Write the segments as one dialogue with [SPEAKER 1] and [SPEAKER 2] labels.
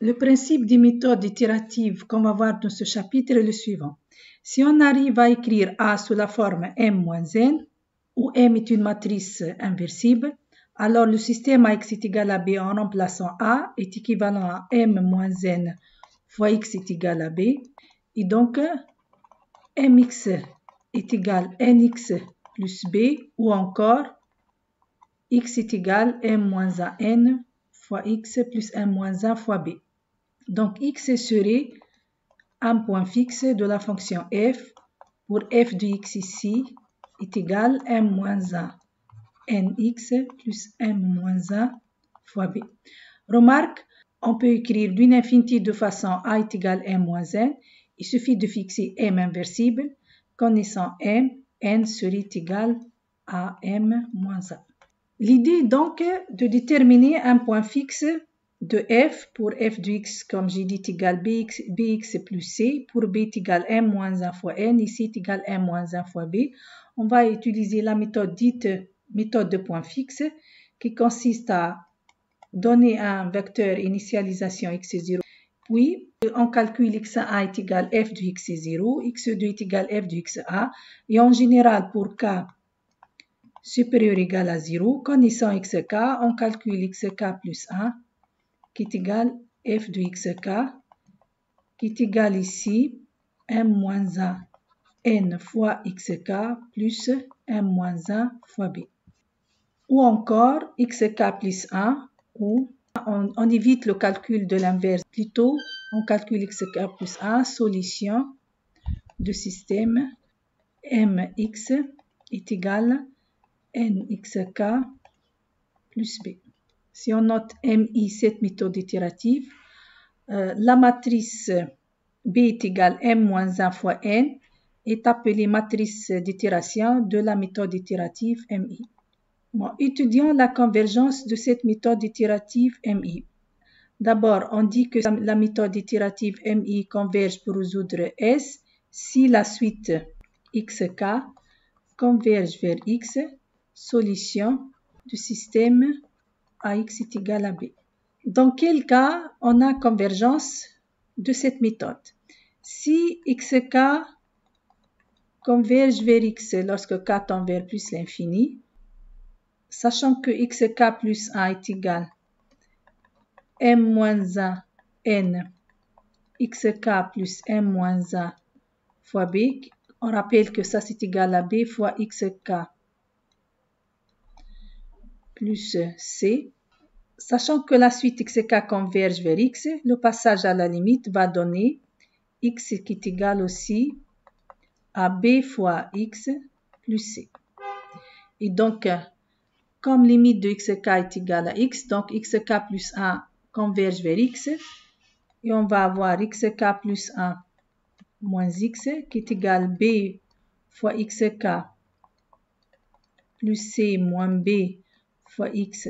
[SPEAKER 1] Le principe des méthodes itératives qu'on va voir dans ce chapitre est le suivant. Si on arrive à écrire A sous la forme M moins N, où M est une matrice inversible, alors le système AX est égal à B en remplaçant A est équivalent à M moins N fois X est égal à B. Et donc, MX est égal à NX plus B, ou encore X est égal à M moins A N fois X plus M moins A fois B. Donc, X serait un point fixe de la fonction f pour f de x ici est égal à m moins 1 nx plus m moins 1 fois b. Remarque, on peut écrire d'une infinité de façon a est égal à m moins n. Il suffit de fixer m inversible. Connaissant m, n serait égal à m moins 1. L'idée donc de déterminer un point fixe de f pour f de x, comme j'ai dit, est égal bx plus c, pour b est égal m moins 1 fois n, ici est égal m moins 1 fois b. On va utiliser la méthode dite méthode de point fixe, qui consiste à donner un vecteur initialisation x0, puis on calcule x1 est égal f de x0, x2 est égal f de xa, et en général pour k supérieur ou égal à 0, connaissant xk, on calcule xk plus 1, qui est égal à f de xk, qui est égal ici m moins 1 n fois xk plus m moins 1 fois b. Ou encore xk plus 1, ou on évite le calcul de l'inverse, plutôt on calcule xk plus 1, solution de système mx est égal à nxk plus b. Si on note MI, cette méthode itérative, la matrice B est égale M moins 1 fois N est appelée matrice d'itération de la méthode itérative MI. Bon, étudions la convergence de cette méthode itérative MI. D'abord, on dit que la méthode itérative MI converge pour résoudre S si la suite XK converge vers X, solution du système AX est égal à B. Dans quel cas on a convergence de cette méthode? Si XK converge vers X lorsque K tend vers plus l'infini, sachant que XK plus 1 est égal à M moins 1 N XK plus M moins 1 fois B, on rappelle que ça c'est égal à B fois XK plus C. Sachant que la suite xk converge vers x, le passage à la limite va donner x qui est égal aussi à b fois x plus c. Et donc, comme limite de xk est égale à x, donc xk plus 1 converge vers x, et on va avoir xk plus 1 moins x qui est égal à b fois xk plus c moins b fois x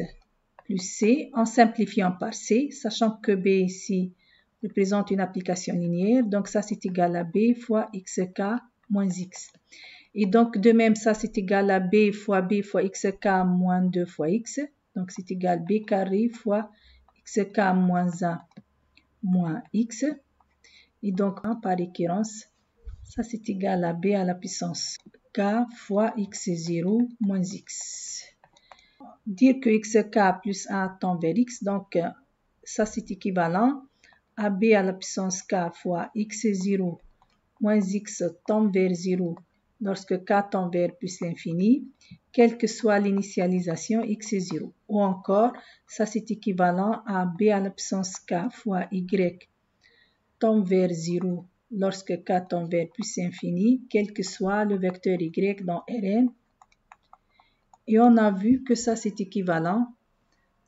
[SPEAKER 1] plus c, en simplifiant par c, sachant que b ici représente une application linéaire, donc ça c'est égal à b fois xk moins x. Et donc de même ça c'est égal à b fois xk moins 2 fois x, donc c'est égal à b carré fois xk moins 1 moins x. Et donc par récurrence, ça c'est égal à b à la puissance k fois x0 moins x. Dire que xk plus 1 tend vers x, donc ça c'est équivalent à b à la puissance k fois x0 moins x tend vers 0 lorsque k tend vers plus l'infini, quelle que soit l'initialisation x0. Ou encore, ça c'est équivalent à b à la puissance k fois y tend vers 0 lorsque k tend vers plus infini, quel que soit le vecteur y dans Rn. Et on a vu que ça c'est équivalent,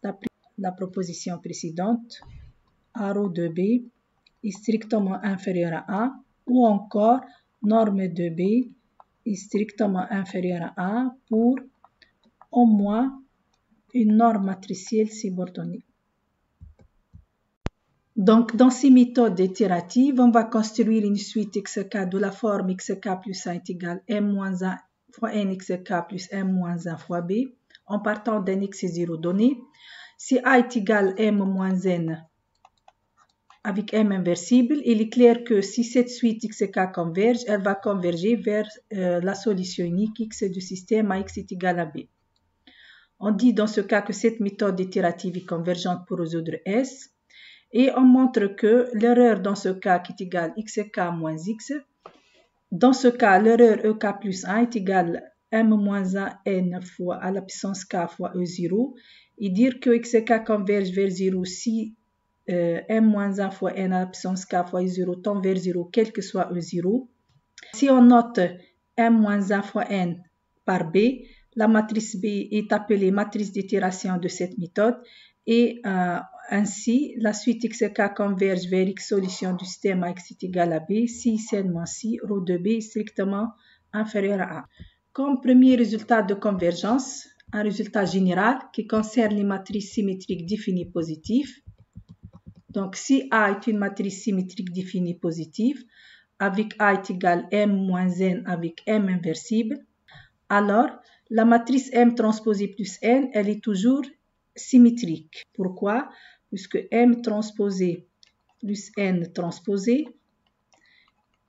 [SPEAKER 1] d'après la proposition précédente, a rho de B est strictement inférieur à 1, ou encore norme de B est strictement inférieure à 1 pour au moins une norme matricielle subordonnée. Donc, dans ces méthodes itératives, on va construire une suite xk de la forme xk plus 1 est égal à m moins 1 fois nxk plus m moins 1 fois b, en partant d'un x0 donné. Si a est égal à m moins n, avec M inversible, il est clair que si cette suite XK converge, elle va converger vers la solution unique X du système AX est égal à B. On dit dans ce cas que cette méthode itérative est convergente pour résoudre S. Et on montre que l'erreur dans ce cas qui est égale XK moins X, dans ce cas, l'erreur EK plus 1 est égale M moins 1 N fois à la puissance K fois E0. Et dire que XK converge vers 0 si M-1 fois N à la puissance K fois E0 tend vers 0, quel que soit E0. Si on note M-1 fois N par B, la matrice B est appelée matrice d'itération de cette méthode et ainsi, la suite XK converge vers X solution du système AX est égal à B si N moins si ρ de B est strictement inférieur à A. Comme premier résultat de convergence, un résultat général qui concerne les matrices symétriques définies positives. Donc, si A est une matrice symétrique définie positive, avec A est égal M moins N avec M inversible, alors la matrice M transposée plus N, elle est toujours symétrique. Pourquoi? Puisque M transposé plus N transposé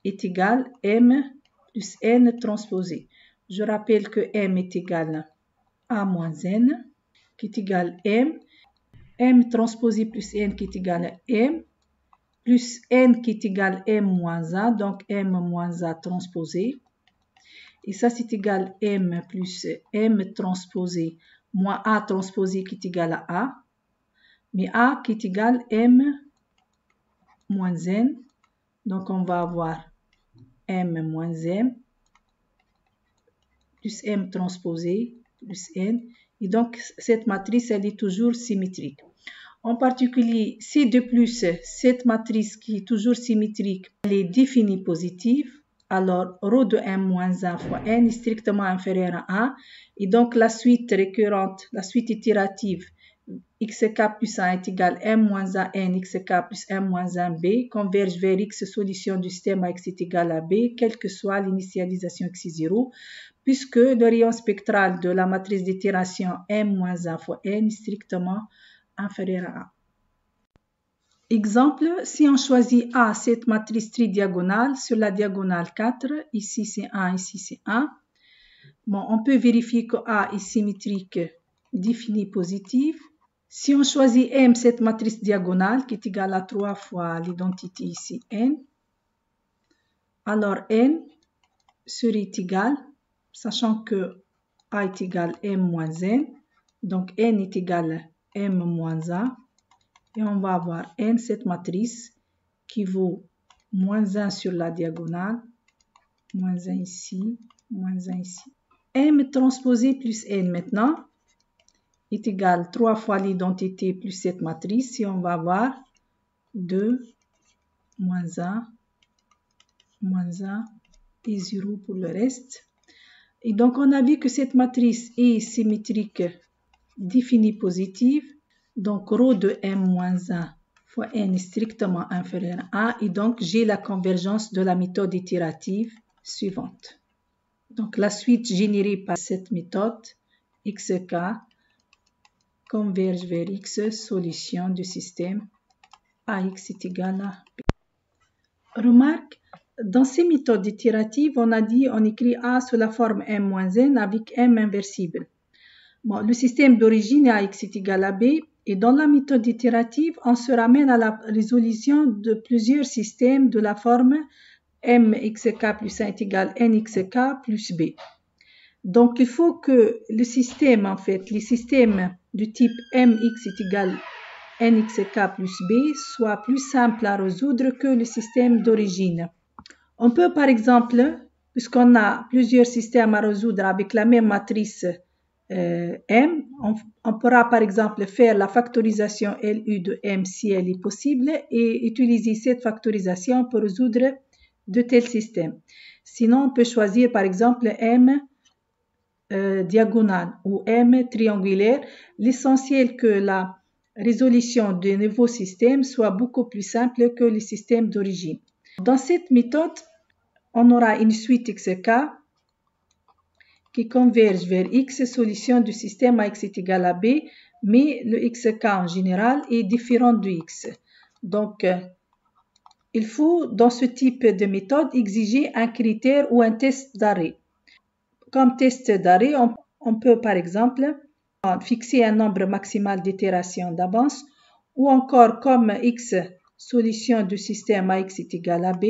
[SPEAKER 1] est égal M plus N transposé. Je rappelle que M est égal à A moins N, qui est égal à M transposé plus N qui est égal à M, plus N qui est égal à M moins A, donc M moins A transposé. Et ça, c'est égal à M plus M transposé moins A transposé qui est égal à A. Mais A qui est égal à M moins N. Donc, on va avoir M moins M plus M transposé plus N. Et donc, cette matrice, elle est toujours symétrique. En particulier, si de plus, cette matrice qui est toujours symétrique, elle est définie positive, alors ρ de M moins 1 fois N est strictement inférieur à 1. Et donc, la suite récurrente, la suite itérative, XK plus 1 est égal à M moins 1 N, XK plus M moins 1 B, converge vers X solution du système AX est égal à B, quelle que soit l'initialisation X0, puisque le rayon spectral de la matrice d'itération M moins 1 fois N est strictement inférieur à A. Exemple, si on choisit A, cette matrice tridiagonale, sur la diagonale 4, ici c'est 1, ici c'est 1. Bon, on peut vérifier que A est symétrique définie positive. Si on choisit M, cette matrice diagonale, qui est égale à 3 fois l'identité ici N, alors N serait égal, sachant que A est égal à M moins N, donc N est égal à M moins A, et on va avoir N, cette matrice, qui vaut moins 1 sur la diagonale, moins 1 ici, moins 1 ici. M transposé plus N maintenant est égal à 3 fois l'identité plus cette matrice, et on va avoir 2, moins 1 et 0 pour le reste. Et donc, on a vu que cette matrice est symétrique définie positive. Donc, ρ de M moins 1 fois N est strictement inférieur à 1. Et donc, j'ai la convergence de la méthode itérative suivante. Donc, la suite générée par cette méthode, XK, converge vers X, solution du système AX est égal à B. Remarque, dans ces méthodes itératives, on a dit, on écrit A sous la forme M moins N avec M inversible. Bon, le système d'origine est AX est égal à B. Et dans la méthode itérative, on se ramène à la résolution de plusieurs systèmes de la forme MXK plus 1 est égal à NXK plus B. Donc, il faut que le système, en fait, les systèmes du type MX est égal à NXK plus B soient plus simples à résoudre que le système d'origine. On peut, par exemple, puisqu'on a plusieurs systèmes à résoudre avec la même matrice M, on pourra par exemple faire la factorisation LU de M si elle est possible et utiliser cette factorisation pour résoudre de tels systèmes. Sinon, on peut choisir par exemple M diagonale ou M triangulaire. L'essentiel que la résolution de nouveaux systèmes soit beaucoup plus simple que le système d'origine. Dans cette méthode, on aura une suite XK qui converge vers X, solution du système AX est égal à B, mais le XK en général est différent de X. Donc, Il faut, dans ce type de méthode, exiger un critère ou un test d'arrêt. Comme test d'arrêt, on peut par exemple fixer un nombre maximal d'itérations d'avance ou encore comme x solution du système ax est égal à b.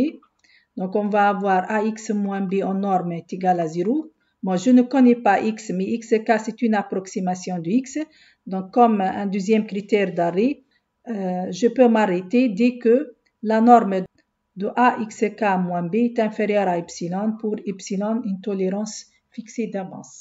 [SPEAKER 1] Donc on va avoir ax moins b en norme est égal à 0. Moi je ne connais pas x, mais xk c'est une approximation de x. Donc comme un deuxième critère d'arrêt, je peux m'arrêter dès que la norme de axk moins b est inférieure à epsilon pour epsilon une tolérance fixée d'avance.